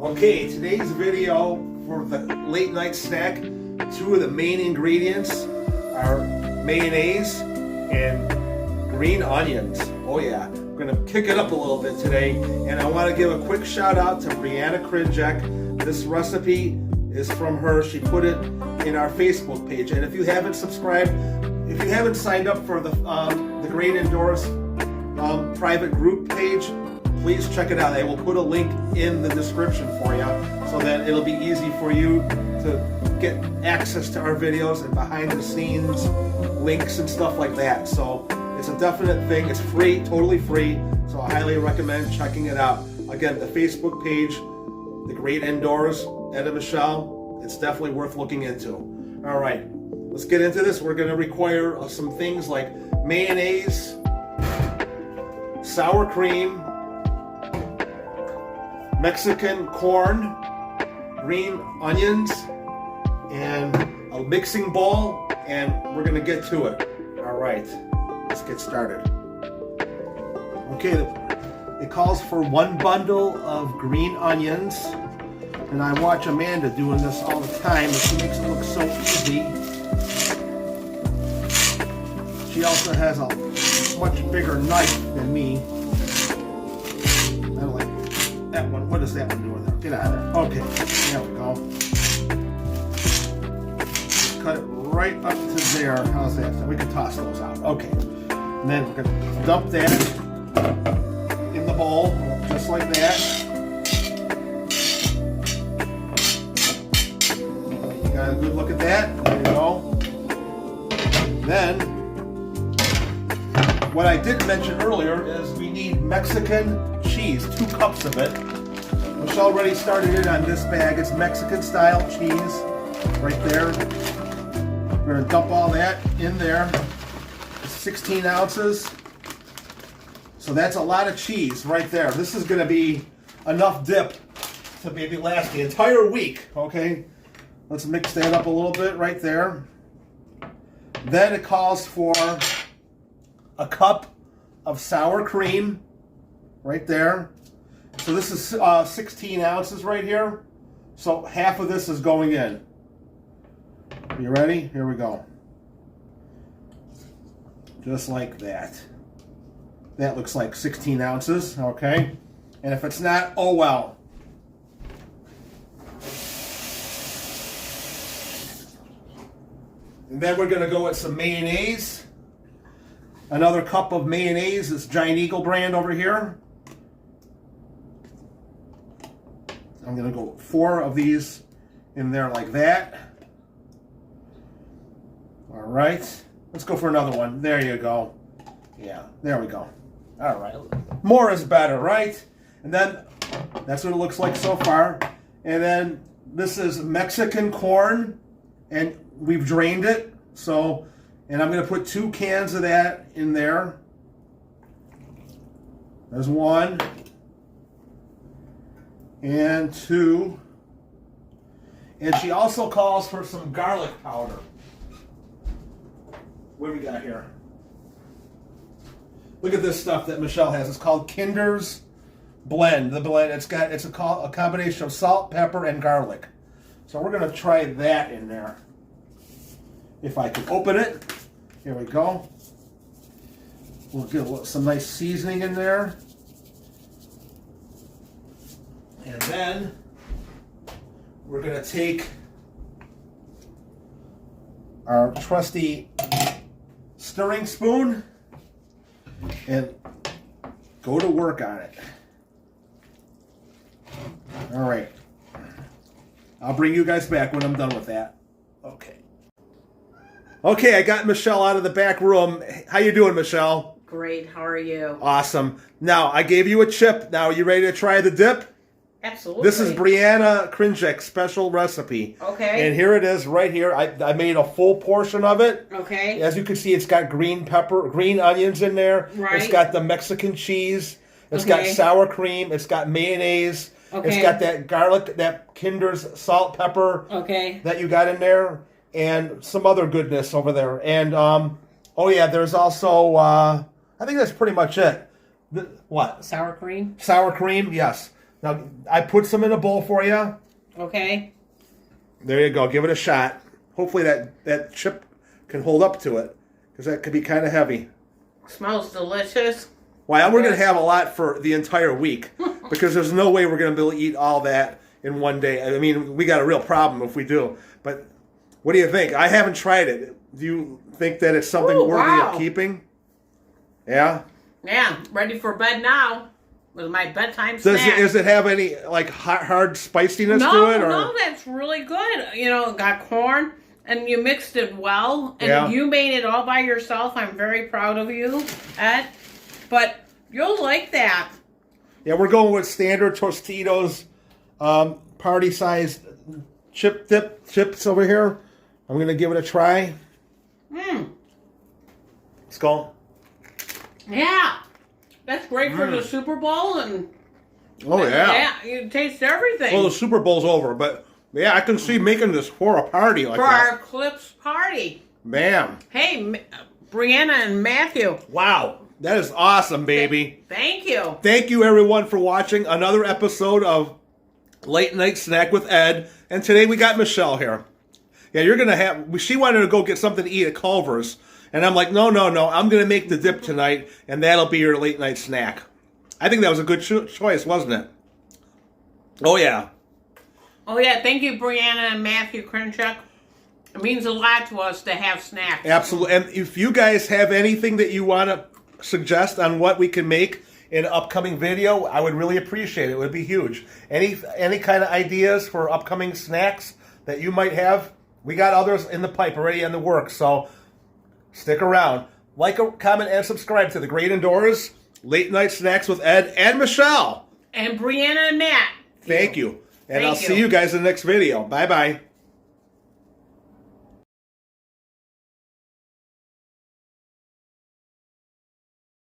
Okay, today's video for the late night snack, two of the main ingredients are mayonnaise and green onions. Oh yeah, we're gonna kick it up a little bit today, and I want to give a quick shout out to Brianna Krinjek. This recipe is from her. She put it in our Facebook page, and if you haven't subscribed, if you haven't signed up for the Great Indoors private group page, please check it out. I will put a link in the description for you so that it'll be easy for you to get access to our videos and behind the scenes links and stuff like that. So it's a definite thing. It's free, totally free. So I highly recommend checking it out. Again, the Facebook page, The Great Indoors, Ed and Michelle, it's definitely worth looking into. All right, let's get into this. We're going to require some things like mayonnaise, sour cream, Mexican corn, green onions, and a mixing bowl, and we're gonna get to it. All right, let's get started. Okay, it calls for 1 bundle of green onions, and I watch Amanda doing this all the time, and she makes it look so easy. She also has a much bigger knife than me. I don't like that one. What is that one doing there? Get out of there. Okay, there we go. Just cut it right up to there. How's that? So we can toss those out. Okay. And then we're going to dump that in the bowl, just like that. You got a good look at that. There you go. Then, what I did mention earlier is we need Mexican cheese, 2 cups of it. Michelle already started it on this bag. It's Mexican style cheese right there. We're going to dump all that in there. It's 16 ounces. So that's a lot of cheese right there. This is going to be enough dip to maybe last the entire week. Okay, let's mix that up a little bit right there. Then it calls for a cup of sour cream right there. So this is 16 ounces right here. So half of this is going in. Are you ready? Here we go. Just like that. That looks like 16 ounces, okay? And if it's not, oh well. And then we're gonna go with some mayonnaise. Another cup of mayonnaise, this Giant Eagle brand over here. I'm going to go 4 of these in there like that. All right. Let's go for another one. There you go. Yeah, there we go. All right. More is better, right? And then that's what it looks like so far. And then this is Mexican corn, and we've drained it. So, and I'm going to put 2 cans of that in there. There's 1. And 2. And she also calls for some garlic powder. What do we got here? Look at this stuff that Michelle has. It's called Kinder's Blend. The blend. It's a combination of salt, pepper, and garlic. So we're going to try that in there. If I can open it. Here we go. We'll get some nice seasoning in there. And then we're going to take our trusty stirring spoon and go to work on it. All right. I'll bring you guys back when I'm done with that. Okay. Okay, I got Michelle out of the back room. How you doing, Michelle? Great. How are you? Awesome. Now, I gave you a chip. Now, are you ready to try the dip? Absolutely. This is Brianna Krinjek's special recipe. Okay. And here it is right here. I made a full portion of it. Okay. As you can see, it's got green onions in there. Right. It's got the Mexican cheese. It's got Okay. sour cream. It's got mayonnaise. Okay. It's got that garlic, that Kinder's salt, pepper Okay. that you got in there. And some other goodness over there. And, oh yeah, there's also, I think that's pretty much it. What? Sour cream? Sour cream, yes. Now, I put some in a bowl for you. Okay. There you go. Give it a shot. Hopefully that chip can hold up to it, because that could be kind of heavy. Smells delicious. Well, we're going to have a lot for the entire week, because there's no way we're going to be able to eat all that in one day. I mean, we got a real problem if we do. But what do you think? I haven't tried it. Do you think that it's something worthy of keeping? Yeah? Yeah, ready for bed now with my bedtime snack. Does it have any like hard spiciness to it? Or? No, that's really good. You know, it got corn, and you mixed it well, and Yeah. you made it all by yourself. I'm very proud of you, Ed. But you'll like that. Yeah, we're going with standard Tostitos party-sized chips over here. I'm going to give it a try. Let's go. Yeah, that's great for the Super Bowl, and Oh, yeah. you taste everything. Well, the Super Bowl's over, but yeah, I can see making this for a party like for that. our Clips party. Bam. Hey, Brianna and Matthew, Wow. That is awesome, baby. thank you. Thank you, everyone, for watching another episode of Late Night Snack with Ed. And today we got Michelle here. Yeah, you're going to have... She wanted to go get something to eat at Culver's. And I'm like, no. I'm going to make the dip tonight, and that'll be your late night snack. I think that was a good choice, wasn't it? Oh, yeah. Oh, yeah, thank you, Brianna and Matthew Krenchuk. It means a lot to us to have snacks. Absolutely. And if you guys have anything that you want to suggest on what we can make in an upcoming video, I would really appreciate it. It would be huge. Any kind of ideas for upcoming snacks that you might have? We got others in the pipe already in the works, so stick around. Like, comment, and subscribe to The Great Indoors, Late Night Snacks with Ed and Michelle. And Brianna and Matt. Thank you. And Thank I'll see you guys in the next video. Bye-bye.